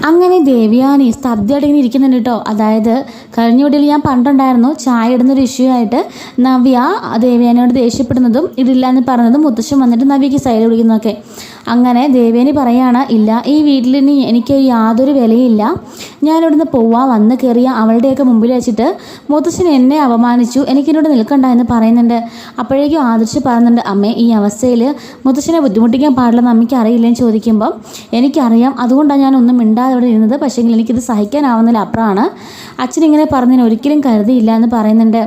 അങ്ങനെ ദേവയാനി സ്തബ്ധയായിട്ട് ഇങ്ങനെ ഇരിക്കുന്നുണ്ട് കേട്ടോ. അതായത് കഴിഞ്ഞ വീട്ടിൽ ഞാൻ പണ്ടുണ്ടായിരുന്നു ചായ ഇടുന്നൊരു ഇഷ്യൂ ആയിട്ട് നവ്യ ദേവയാനിയോട് ദേഷ്യപ്പെടുന്നതും ഇടില്ല എന്ന് പറഞ്ഞതും മുത്തശ്ശൻ വന്നിട്ട് നവ്യക്ക് സൈഡ് പിടിക്കുന്നതൊക്കെ. അങ്ങനെ ദേവയാനി പറയാണ്, ഇല്ല ഈ വീട്ടിൽ ഇനി എനിക്ക് യാതൊരു വിലയില്ല, ഞാനിവിടുന്ന് പോവാ. വന്ന് കയറിയ അവളുടെയൊക്കെ മുമ്പിൽ വെച്ചിട്ട് മുത്തശ്ശൻ എന്നെ അപമാനിച്ചു, എനിക്കിന്നോട് നിൽക്കണ്ട എന്ന് പറയുന്നുണ്ട്. അപ്പോഴേക്കും ആദർശ് പറയുന്നുണ്ട്, അമ്മേ ഈ അവസ്ഥയിൽ മുത്തശ്ശനെ ബുദ്ധിമുട്ടിക്കാൻ പാടില്ലെന്ന് അമ്മയ്ക്ക് അറിയില്ലെന്ന് ചോദിക്കുമ്പം എനിക്കറിയാം, അതുകൊണ്ടാണ് ഞാൻ ഒന്നും മിണ്ടാതെ ഇവിടെ ഇരുന്നത്. പക്ഷേങ്കിൽ എനിക്കിത് സഹിക്കാനാവുന്നില്ല. അപ്പുറമാണ് അച്ഛനിങ്ങനെ പറഞ്ഞതിന് ഒരിക്കലും കരുതിയില്ല എന്ന് പറയുന്നുണ്ട്.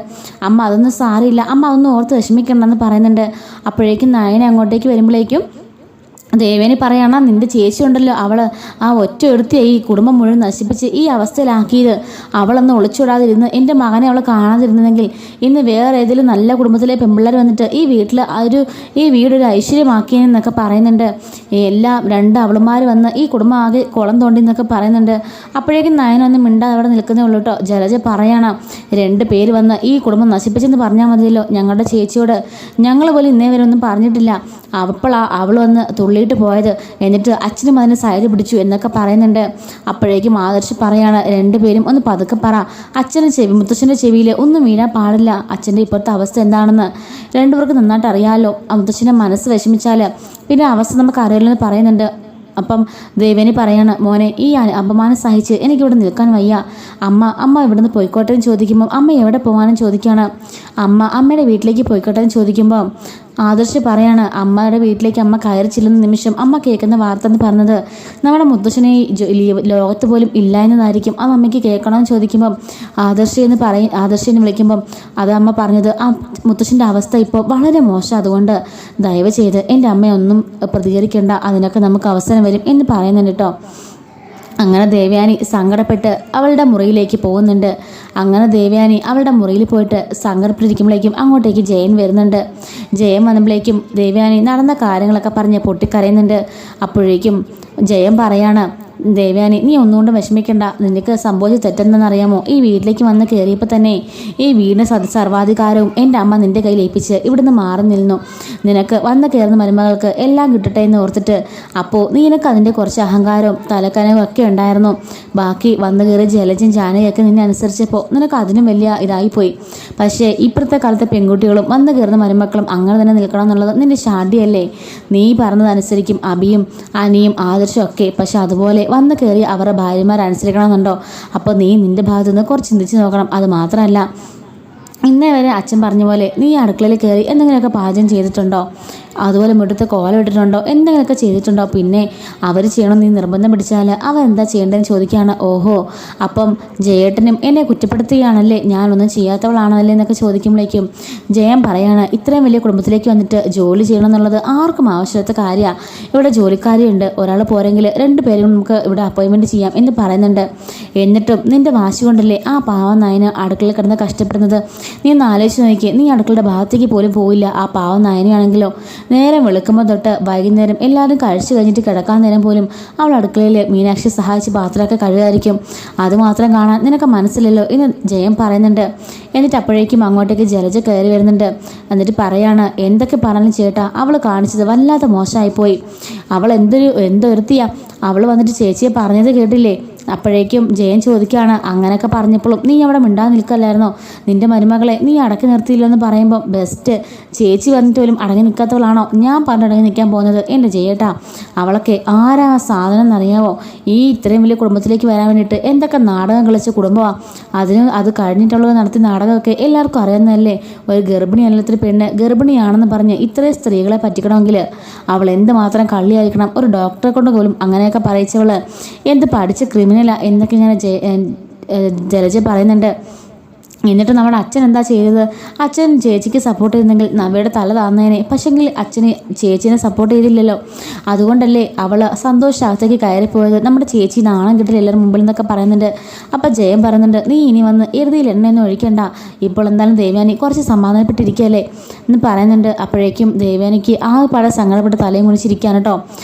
അമ്മ അതൊന്നും സാരമില്ല, അമ്മ അതൊന്നും ഓർത്ത് വിഷമിക്കണ്ടെന്ന് പറയുന്നുണ്ട്. അപ്പോഴേക്കും നയന അങ്ങോട്ടേക്ക് വരുമ്പോഴേക്കും ദേവേനി പറയണ, നിന്റെ ചേച്ചി ഉണ്ടല്ലോ, അവള് ആ ഒറ്റ എടുത്തിയായി ഈ കുടുംബം മുഴുവൻ നശിപ്പിച്ച് ഈ അവസ്ഥയിലാക്കിയത്. അവളൊന്ന് ഒളിച്ചുവിടാതിരുന്ന് എൻ്റെ മകനെ അവളെ കാണാതിരുന്നെങ്കിൽ ഇന്ന് വേറെ ഏതെങ്കിലും നല്ല കുടുംബത്തിലെ പെൺപിള്ളേർ വന്നിട്ട് ഈ വീട്ടിൽ ഈ വീടൊരു ഐശ്വര്യമാക്കിയെന്നൊക്കെ പറയുന്നുണ്ട്. എല്ലാം രണ്ട് അവളുമാർ വന്ന് ഈ കുടുംബം ആകെ കുളം തോണ്ടി എന്നൊക്കെ പറയുന്നുണ്ട്. അപ്പോഴേക്കും നയനൊന്നും മിണ്ടാതെ അവിടെ നിൽക്കുന്നേ ഉള്ളൂ കേട്ടോ. ജലജ പറയണം, 2 പേര് വന്ന് ഈ കുടുംബം നശിപ്പിച്ചെന്ന് പറഞ്ഞാൽ മതിയല്ലോ, ഞങ്ങളുടെ ചേച്ചിയോട് ഞങ്ങൾ പോലും ഇന്നേ വരെ ഒന്നും പറഞ്ഞിട്ടില്ല. അവൾ വന്ന് തുള്ളിയിട്ട് പോയത്, എന്നിട്ട് അച്ഛനും അതിന് സൈഡ് പിടിച്ചു എന്നൊക്കെ പറയുന്നുണ്ട്. അപ്പോഴേക്കും ആദർശ് പറയാണ്, 2 പേരും ഒന്ന് പതുക്കെ പറ, മുത്തശ്ശൻ്റെ ചെവിയിൽ ഒന്നും വീഴാൻ പാടില്ല. അച്ഛൻ്റെ ഇപ്പോഴത്തെ അവസ്ഥ എന്താണെന്ന് 2 പേർക്ക് നന്നായിട്ട് അറിയാമല്ലോ. മുത്തശ്ശൻ്റെ മനസ്സ് വിഷമിച്ചാൽ പിന്നെ അവസ്ഥ നമുക്ക് അറിയില്ലെന്ന് പറയുന്നുണ്ട്. അപ്പം ദേവേനി പറയാണ്, മോനെ ഈ അപമാനം സഹിച്ച് എനിക്കിവിടെ നിൽക്കാൻ വയ്യ. അമ്മ ഇവിടുന്ന് പോയിക്കോട്ടെ എന്ന് ചോദിക്കുമ്പം അമ്മ എവിടെ പോകാനും ചോദിക്കുകയാണ്. അമ്മയുടെ വീട്ടിലേക്ക് പോയിക്കോട്ടെ എന്ന് ചോദിക്കുമ്പോൾ ആദർശ് പറയാണ്, അമ്മയുടെ വീട്ടിലേക്ക് അമ്മ കയറി ചെല്ലുന്ന നിമിഷം അമ്മ കേൾക്കുന്ന വാർത്ത എന്ന് പറഞ്ഞത് നമ്മുടെ മുത്തശ്ശനെ ലോകത്ത് പോലും ഇല്ല എന്നതായിരിക്കും. അത് അമ്മയ്ക്ക് കേൾക്കണമെന്ന് ചോദിക്കുമ്പം ആദർശ് എന്ന് വിളിക്കുമ്പം അത് അമ്മ പറഞ്ഞത്, ആ മുത്തശ്ശൻ്റെ അവസ്ഥ ഇപ്പോൾ വളരെ മോശം, അതുകൊണ്ട് ദയവ് ചെയ്ത് എൻ്റെ അമ്മയൊന്നും പ്രതികരിക്കേണ്ട, അതിനൊക്കെ നമുക്ക് അവസരം വരും എന്ന് പറയുന്നുണ്ട് കേട്ടോ. അങ്ങനെ ദേവയാനി സങ്കടപ്പെട്ട് അവളുടെ മുറിയിലേക്ക് പോകുന്നുണ്ട്. അങ്ങനെ ദേവയാനി അവളുടെ മുറിയിൽ പോയിട്ട് സങ്കടപ്പെട്ടിരിക്കുമ്പോഴേക്കും അങ്ങോട്ടേക്ക് ജയൻ വരുന്നുണ്ട്. ജയൻ വന്നപ്പോഴേക്കും ദേവയാനി നടന്ന കാര്യങ്ങളൊക്കെ പറഞ്ഞ് പൊട്ടിക്കരയുന്നുണ്ട്. അപ്പോഴേക്കും ജയൻ പറയാണ്, ദേവയാനി നീ ഒന്നുകൊണ്ടും വിഷമിക്കണ്ട, നിനക്ക് സംഭവിച്ച തെറ്റെന്തെന്നറിയാമോ? ഈ വീട്ടിലേക്ക് വന്ന് കയറിയപ്പോൾ തന്നെ ഈ വീടിന് സർവാധികാരവും എൻ്റെ അമ്മ നിൻ്റെ കയ്യിൽ ഏൽപ്പിച്ച് ഇവിടുന്ന് മാറി നിന്നു. നിനക്ക് വന്ന് കയറുന്ന മരുമകൾക്ക് എല്ലാം കിട്ടട്ടെ എന്ന് ഓർത്തിട്ട്. അപ്പോൾ നിനക്ക് അതിൻ്റെ കുറച്ച് അഹങ്കാരവും തലക്കനവും ഒക്കെ ഉണ്ടായിരുന്നു. ബാക്കി വന്ന് കയറി ജലജയും ജാനകിയൊക്കെ നിന്നെ അനുസരിച്ചപ്പോൾ നിനക്ക് അതിനും വലിയ ഇതായിപ്പോയി. പക്ഷേ ഇപ്പോഴത്തെ കാലത്തെ പെൺകുട്ടികളും വന്ന് കയറുന്ന മരുമക്കളും അങ്ങനെ തന്നെ നിൽക്കണം എന്നുള്ളത് നിൻ്റെ ശാഠ്യമല്ലേ? നീ പറഞ്ഞതനുസരിക്കും അബിയും അനിയും ആദർശവും ഒക്കെ. പക്ഷെ അതുപോലെ വന്ന് കയറി അവരുടെ ഭാര്യമാരനുസരിക്കണമെന്നുണ്ടോ? അപ്പോൾ നീ നിൻ്റെ ഭാഗത്തു നിന്ന് കുറച്ച് ചിന്തിച്ച് നോക്കണം. അത് മാത്രമല്ല, ഇന്നേ വരെ അച്ഛൻ പറഞ്ഞ പോലെ നീ അടുക്കളയിൽ കയറി എന്തെങ്കിലുമൊക്കെ പാചകം ചെയ്തിട്ടുണ്ടോ? അതുപോലെ മുറ്റത്ത് കോല ഇട്ടിട്ടുണ്ടോ? എന്തെങ്കിലുമൊക്കെ ചെയ്തിട്ടുണ്ടോ? പിന്നെ അവർ ചെയ്യണം നീ നിർബന്ധം പിടിച്ചാൽ അവർ എന്താ ചെയ്യേണ്ടതെന്ന് ചോദിക്കുകയാണ്. ഓഹോ, അപ്പം ജയേട്ടനും എന്നെ കുറ്റപ്പെടുത്തുകയാണല്ലേ, ഞാനൊന്നും ചെയ്യാത്തവളാണല്ലേ എന്നൊക്കെ ചോദിക്കുമ്പോഴേക്കും ജയൻ പറയാണ്, ഇത്രയും വലിയ കുടുംബത്തിലേക്ക് വന്നിട്ട് ജോലി ചെയ്യണം എന്നുള്ളത് ആർക്കും ആവശ്യമില്ലാത്ത കാര്യമാണ്. ഇവിടെ ജോലിക്കാരിയുണ്ട്, ഒരാൾ പോരെങ്കിൽ 2 പേരും നമുക്ക് ഇവിടെ അപ്പോയിൻമെൻറ്റ് ചെയ്യാം എന്ന് പറയുന്നുണ്ട്. എന്നിട്ടും നിൻ്റെ വാശി കൊണ്ടല്ലേ ആ പാവം നായന് അടുക്കളയിൽ കിടന്ന് കഷ്ടപ്പെടുന്നത്. നീ ഒന്ന് ആലോചിച്ച് നോക്കി, നീ അടുക്കളയുടെ ഭാഗത്തേക്ക് പോലും പോയില്ല. ആ പാവം നായനാണെങ്കിലോ നേരം വെളുക്കുമ്പോൾ തൊട്ട് വൈകുന്നേരം എല്ലാവരും കഴിച്ചു കഴിഞ്ഞിട്ട് കിടക്കാൻ നേരം പോലും അവൾ അടുക്കളയിൽ മീനാക്ഷി സഹായിച്ച് പാത്രമൊക്കെ കഴുകായിരിക്കും. അതുമാത്രം കാണാൻ നിനക്ക് മനസ്സിലല്ലോ എന്ന് ജയൻ പറയുന്നുണ്ട്. എന്നിട്ട് അപ്പോഴേക്കും അങ്ങോട്ടേക്ക് ജലജ കയറി വരുന്നുണ്ട്. എന്നിട്ട് പറയാണ്, എന്തൊക്കെ പറഞ്ഞു ചേട്ടാ, അവൾ കാണിച്ചത് വല്ലാതെ മോശമായിപ്പോയി. അവൾ എന്തൊരുത്തിയാ, അവൾ വന്നിട്ട് ചേച്ചിയെ പറഞ്ഞത് കേട്ടില്ലേ? അപ്പോഴേക്കും ജയൻ ചോദിക്കുകയാണ്, അങ്ങനെയൊക്കെ പറഞ്ഞപ്പോഴും നീ അവിടെ മിണ്ടാതെ നിൽക്കല്ലായിരുന്നോ? നിൻ്റെ മരുമകളെ നീ അടക്കി നിർത്തിയില്ലോ എന്ന് പറയുമ്പോൾ ബെസ്റ്റ്, ചേച്ചി പറഞ്ഞിട്ട് പോലും അടങ്ങി നിൽക്കാത്തവളാണോ ഞാൻ പറഞ്ഞടങ്ങി നിൽക്കാൻ പോകുന്നത്? എൻ്റെ ജയേട്ടാ, അവളൊക്കെ ആരാ സാധനം എന്നറിയാവോ? ഈ ഇത്രയും വലിയ കുടുംബത്തിലേക്ക് വരാൻ വേണ്ടിയിട്ട് എന്തൊക്കെ നാടകം കളിച്ച കുടുംബമാണ്. അത് കഴിഞ്ഞിട്ടുള്ളത് നടത്തിയ നാടകമൊക്കെ എല്ലാവർക്കും അറിയാവുന്നതല്ലേ? ഒരു ഗർഭിണിയല്ലാത്തൊരു പെണ്ണ് ഗർഭിണിയാണെന്ന് പറഞ്ഞ് ഇത്രയും സ്ത്രീകളെ പറ്റിക്കണമെങ്കിൽ അവൾ എന്തുമാത്രം കള്ളിയായിരിക്കണം? ഒരു ഡോക്ടറെ കൊണ്ട് പോലും അങ്ങനെയൊക്കെ പറയിച്ചവൾ എന്ത് പഠിച്ച ക്രിമിനലാ എന്നൊക്കെ ഇങ്ങനെ ജലജ പറയുന്നുണ്ട്. എന്നിട്ട് നമ്മുടെ അച്ഛൻ എന്താ ചെയ്തത്? അച്ഛൻ ചേച്ചിക്ക് സപ്പോർട്ട് ചെയ്തെങ്കിൽ നവ്യയുടെ തല താന്നേനെ. പക്ഷെങ്കിൽ അച്ഛന് ചേച്ചീനെ സപ്പോർട്ട് ചെയ്തില്ലല്ലോ. അതുകൊണ്ടല്ലേ അവൾ സന്തോഷാകത്തേക്ക് കയറിപ്പോയത്. നമ്മുടെ ചേച്ചി നാണം കിട്ടില്ല എല്ലാവരും മുമ്പിൽ എന്നൊക്കെ പറയുന്നുണ്ട്. അപ്പം ജയൻ പറയുന്നുണ്ട്, നീ ഇനി വന്ന് എഴുതിയിൽ എണ്ണയൊന്നും ഒഴിക്കണ്ട, ഇപ്പോൾ എന്തായാലും ദേവയാനി കുറച്ച് സമാധാനപ്പെട്ടിരിക്കുകയല്ലേ എന്ന് പറയുന്നുണ്ട്. അപ്പോഴേക്കും ദേവയാനിക്ക് ആ പഴം സങ്കടപ്പെട്ട് തലയും കുണിച്ചിരിക്കുകയാണ് കേട്ടോ.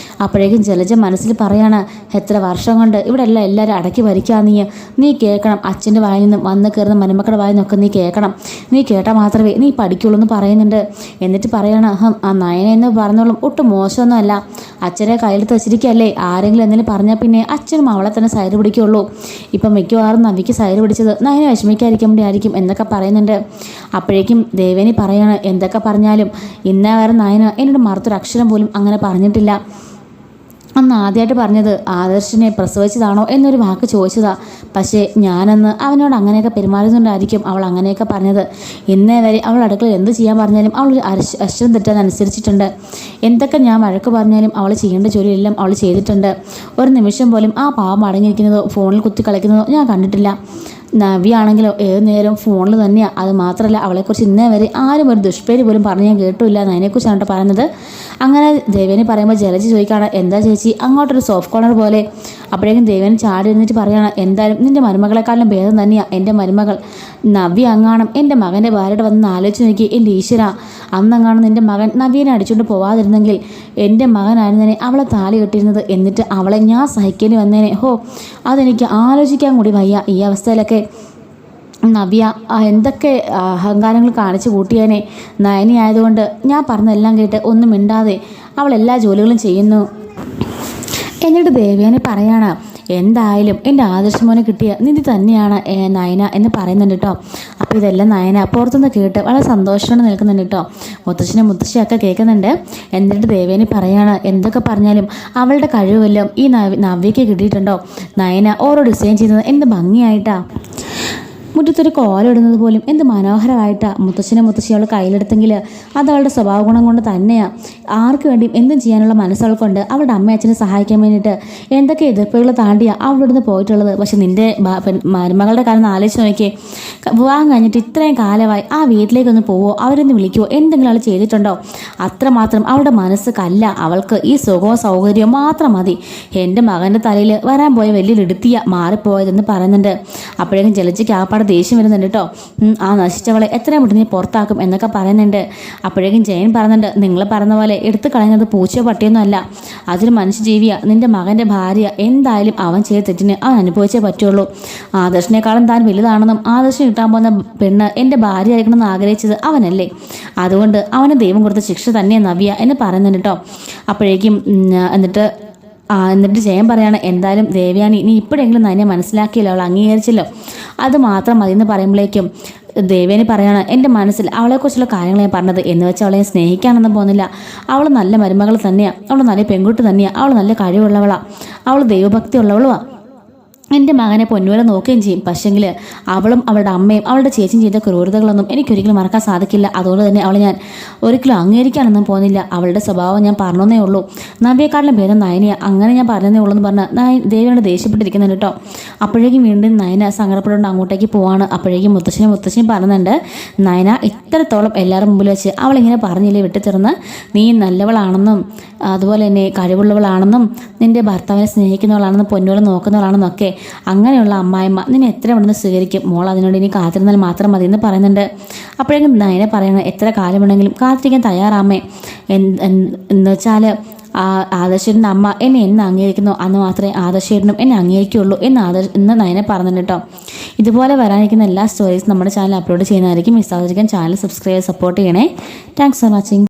അപ്പോഴേക്കും ജലജ മനസ്സിൽ പറയാണ്, എത്ര വർഷം കൊണ്ട് ഇവിടെ എല്ലാവരും അടക്കി ഭരിക്കുക. നീ കേൾക്കണം, അച്ഛൻ്റെ വായിൽ നിന്നും വന്ന് കയറുന്ന മരുമക്കളുടെ പറയുന്നൊക്കെ നീ കേൾക്കണം, നീ കേട്ടാൽ മാത്രമേ നീ പഠിക്കുള്ളൂ എന്ന് പറയുന്നുണ്ട്. എന്നിട്ട് പറയണം, ആ നയന എന്ന് പറഞ്ഞോളും ഒട്ടും മോശമൊന്നുമല്ല, അച്ഛനെ കയ്യിലെടുത്ത് വെച്ചിരിക്കുകയല്ലേ, ആരെങ്കിലും എന്തെങ്കിലും പറഞ്ഞാൽ പിന്നെ അച്ഛനും അവളെ തന്നെ സൈഡ് പിടിക്കുള്ളൂ. ഇപ്പം മിക്കവാറും നവിക്ക് സൈഡ് പിടിച്ചത് നയനെ വിഷമിക്കാതിരിക്കാൻ വേണ്ടി ആയിരിക്കും എന്നൊക്കെ പറയുന്നുണ്ട്. അപ്പോഴേക്കും ദേവേനി പറയാണ്, എന്തൊക്കെ പറഞ്ഞാലും ഇന്നേ വരെ നയന എന്നോട് മറുത്തൊരു അക്ഷരം പോലും അങ്ങനെ പറഞ്ഞിട്ടില്ല. അന്ന് ആദ്യമായിട്ട് പറഞ്ഞത് ആദർശിനെ പ്രസവിച്ചതാണോ എന്നൊരു വാക്ക് ചോദിച്ചതാ. പക്ഷേ ഞാനന്ന് അവനോട് അങ്ങനെയൊക്കെ പെരുമാറുന്നുണ്ടായിരിക്കും അവൾ അങ്ങനെയൊക്കെ പറഞ്ഞത്. ഇന്നേ വരെ അവൾ അടുക്കളയിൽ എന്ത് ചെയ്യാൻ പറഞ്ഞാലും അവൾ അക്ഷരം തെറ്റാൻ അനുസരിച്ചിട്ടുണ്ട്. എന്തൊക്കെ ഞാൻ വഴക്ക് പറഞ്ഞാലും അവൾ ചെയ്യേണ്ട ജോലിയെല്ലാം അവൾ ചെയ്തിട്ടുണ്ട്. ഒരു നിമിഷം പോലും ആ പാവം അടങ്ങിയിരിക്കുന്നതോ ഫോണിൽ കുത്തി കളിക്കുന്നതോ ഞാൻ കണ്ടിട്ടില്ല. നവ്യ ആണെങ്കിലോ ഏത് നേരം ഫോണിൽ തന്നെയാണ്. അത് മാത്രമല്ല അവളെക്കുറിച്ച് ഇന്നേ വരെ ആരും ഒരു ദുഷ്പേര് പോലും പറഞ്ഞ് ഞാൻ കേട്ടില്ല. അതിനെക്കുറിച്ചാണ് പറയുന്നത്. അങ്ങനെ ദേവേനെ പറയുമ്പോൾ ജലജ ചോദിക്കുകയാണ്, എന്താ ചേച്ചി അങ്ങോട്ടൊരു സോഫ്റ്റ് കോർണർ പോലെ. അപ്പോഴേക്കും ദേവേനെ ചാടി എഴുന്നിട്ട് പറയുകയാണ്, എന്തായാലും നിൻ്റെ മരുമകളെക്കാളും ഭേദം തന്നെയാണ് എൻ്റെ മരുമകൾ. നവ്യ അങ്ങാണം എൻ്റെ മകൻ്റെ ഭാര്യയുടെ വന്ന് ആലോചിച്ച് നോക്കി. എൻ്റെ ഈശ്വര, അന്നങ്ങാണം നിൻ്റെ മകൻ നവ്യനെ അടിച്ചുകൊണ്ട് പോവാതിരുന്നെങ്കിൽ എൻ്റെ മകനായിരുന്നേനെ അവളെ താലി കെട്ടിയിരുന്നത്. എന്നിട്ട് അവളെ ഞാൻ സഹിക്കേണ്ടി വന്നേനെ. ഹോ, അതെനിക്ക് ആലോചിക്കാൻ കൂടി വയ്യ. ഈ അവസ്ഥയിലൊക്കെ നവ്യ എന്തൊക്കെ അഹങ്കാരങ്ങൾ കാണിച്ചു കൂട്ടിയേനെ. നയനി ആയതുകൊണ്ട് ഞാൻ പറഞ്ഞതെല്ലാം കേട്ട് ഒന്നും മിണ്ടാതെ അവൾ എല്ലാ ജോലികളും ചെയ്യുന്നു. എന്നിട്ട് ദേവ്യാനി പറയാണ്, എന്തായാലും എൻ്റെ ആദർശമോനെ കിട്ടിയ നിധി തന്നെയാണ് നയന എന്ന് പറയുന്നുണ്ട് കേട്ടോ. അപ്പോൾ ഇതെല്ലാം നയന പുറത്തുനിന്ന് കേട്ട് വളരെ സന്തോഷത്തോടെ നിൽക്കുന്നുണ്ട് കേട്ടോ. മുത്തശ്ശനും മുത്തശ്ശിയൊക്കെ കേൾക്കുന്നുണ്ട്. എന്നിട്ട് ദേവേനി പറയാണ്, എന്തൊക്കെ പറഞ്ഞാലും അവളുടെ കഴിവെല്ലാം ഈ നവ്യയ്ക്ക് കിട്ടിയിട്ടുണ്ടോ. നയന ഓരോ ഡിസൈൻ ചെയ്യുന്നത് എന്ത് ഭംഗിയായിട്ടാണ്. മുറ്റത്തൊരു കോലിടുന്നത് പോലും എന്ത് മനോഹരമായിട്ടാണ് മുത്തശ്ശനെ മുത്തശ്ശി അവൾ കയ്യിലെടുത്തെങ്കിൽ അത് അവളുടെ സ്വഭാവ ഗുണം കൊണ്ട് തന്നെയാണ്. ആർക്ക് വേണ്ടിയും എന്തും ചെയ്യാനുള്ള മനസ്സുകൾക്കൊണ്ട് അവളുടെ അമ്മ അച്ഛനെ സഹായിക്കാൻ വേണ്ടിയിട്ട് എന്തൊക്കെ എതിർപ്പുകൾ താണ്ടിയാണ് അവളിവിടുന്ന് പോയിട്ടുള്ളത്. പക്ഷെ നിൻ്റെ മരുമകളുടെ കാലം ആലോചിച്ച് നോക്കിയേ, വിവാഹം കഴിഞ്ഞിട്ട് ഇത്രയും കാലമായി ആ വീട്ടിലേക്കൊന്ന് പോവോ അവരൊന്ന് വിളിക്കുവോ എന്തെങ്കിലും അവൾ ചെയ്തിട്ടുണ്ടോ. അത്രമാത്രം അവളുടെ മനസ്സ് കല്ല. അവൾക്ക് ഈ സുഖവും സൗകര്യവും മാത്രം മതി. എൻ്റെ മകൻ്റെ തലയിൽ വരാൻ പോയ വലിയൊരിടുത്തിയ മാറിപ്പോയതെന്ന് പറയുന്നുണ്ട്. അപ്പോഴേക്കും ജലജയ്ക്ക് ആപ്പാടെ ദേഷ്യം വരുന്നുണ്ട് കേട്ടോ. ആ നശിച്ചവളെ എത്രയും പെട്ടെന്ന് നീ പുറത്താക്കും എന്നൊക്കെ പറയുന്നുണ്ട്. അപ്പോഴേക്കും ജയൻ പറയുന്നുണ്ട്, നിങ്ങൾ പറഞ്ഞ പോലെ എടുത്തു കളയുന്നത് പൂച്ചയോ പട്ടിയൊന്നും അല്ല, അതൊരു മനുഷ്യജീവിയാണ്. നിൻ്റെ മകൻ്റെ ഭാര്യ എന്തായാലും അവൻ ചെയ്ത തെറ്റിന് അവൻ അനുഭവിച്ചേ പറ്റുള്ളൂ. ആദർശിനേക്കാളും താൻ വലുതാണെന്നും ആദർശം കിട്ടാൻ പോകുന്ന പെണ്ണ് എൻ്റെ ഭാര്യ ആയിരിക്കണമെന്ന് ആഗ്രഹിച്ചത് അവനല്ലേ, അതുകൊണ്ട് അവന് ദൈവം കൊടുത്ത ശിക്ഷ തന്നെയാണ് നവ്യ എന്ന് പറയുന്നുണ്ട് കേട്ടോ. അപ്പോഴേക്കും എന്നിട്ട് ജയൻ പറയാണ്, എന്തായാലും ദേവയാനി നീ ഇപ്പോഴെങ്കിലും നയനെ മനസ്സിലാക്കിയല്ലോ, അവൾ അംഗീകരിച്ചല്ലോ, അത് മാത്രം മതി എന്ന് പറയുമ്പോഴേക്കും ദേവേനി പറയാണ്, എൻ്റെ മനസ്സിൽ അവളെക്കുറിച്ചുള്ള കാര്യങ്ങൾ ഞാൻ പറഞ്ഞത് എന്ന് വെച്ചാൽ അവളെ സ്നേഹിക്കാനൊന്നും പോകുന്നില്ല. അവൾ നല്ല മരുമകൾ തന്നെയാണ്, അവൾ നല്ല പെൺകുട്ടി തന്നെയാണ്, അവൾ നല്ല കഴിവുള്ളവളാണ്, അവൾ ദൈവഭക്തി ഉള്ളവളുമാണ്. എൻ്റെ മകനെ പൊന്നുപോലെ നോക്കുകയും ചെയ്യും. പക്ഷെങ്കിൽ അവളും അവളുടെ അമ്മയും അവളുടെ ചേച്ചിയും ചെയ്ത ക്രൂരതകളൊന്നും എനിക്കൊരിക്കലും മറക്കാൻ സാധിക്കില്ല. അതുകൊണ്ട് തന്നെ അവളെ ഞാൻ ഒരിക്കലും അംഗീകരിക്കാനൊന്നും പോകുന്നില്ല. അവളുടെ സ്വഭാവം ഞാൻ പറഞ്ഞേ ഉള്ളൂ. നവ്യേക്കാളിലും ഭേദം നയനയ, അങ്ങനെ ഞാൻ പറഞ്ഞതേ ഉള്ളൂ എന്ന് പറഞ്ഞാൽ ദേവിയോട് ദേഷ്യപ്പെട്ടിരിക്കുന്നുണ്ട് കേട്ടോ. അപ്പോഴേക്കും വീണ്ടും നയന സങ്കടപ്പെട്ടുകൊണ്ട് അങ്ങോട്ടേക്ക് പോവാണ്. അപ്പോഴേക്കും മുത്തശ്ശനും പറയുന്നുണ്ട്, നയന ഇത്രത്തോളം എല്ലാവരും മുമ്പിൽ വെച്ച് അവളിങ്ങനെ പറഞ്ഞില്ലേ വിട്ടുതീർന്ന്, നീ നല്ലവളാണെന്നും അതുപോലെ തന്നെ കഴിവുള്ളവളാണെന്നും നിൻ്റെ ഭർത്താവിനെ സ്നേഹിക്കുന്നവളാണെന്നും പൊന്നുപോലെ നോക്കുന്നവളാണെന്നൊക്കെ. അങ്ങനെയുള്ള അമ്മായിമ്മ നിന്നെ എത്ര പെട്ടെന്ന് സ്വീകരിക്കും മോൾ, അതിനോട് ഇനി കാത്തിരുന്നാൽ മാത്രം മതി എന്ന് പറയുന്നുണ്ട്. അപ്പോഴേക്കും നയനെ പറയണം, എത്ര കാലമുണ്ടെങ്കിലും കാത്തിരിക്കാൻ തയ്യാറാമേ. എന്ന് വെച്ചാൽ ആദർശേട്ടൻ്റെ അമ്മ എന്നെ അംഗീകരിക്കുന്നോ അന്ന് മാത്രമേ ആദർശേട്ടനും എന്നെ അംഗീകരിക്കുകയുള്ളൂ എന്ന് നയനെ പറഞ്ഞിട്ടുണ്ട് കേട്ടോ. ഇതുപോലെ വരാനിരിക്കുന്ന എല്ലാ സ്റ്റോറീസും നമ്മുടെ ചാനൽ അപ്ലോഡ് ചെയ്യുന്നതായിരിക്കും. മിസ്സാതിരിക്കാൻ ചാനൽ സബ്സ്ക്രൈബ് സപ്പോർട്ട് ചെയ്യണേ. Thanks for watching.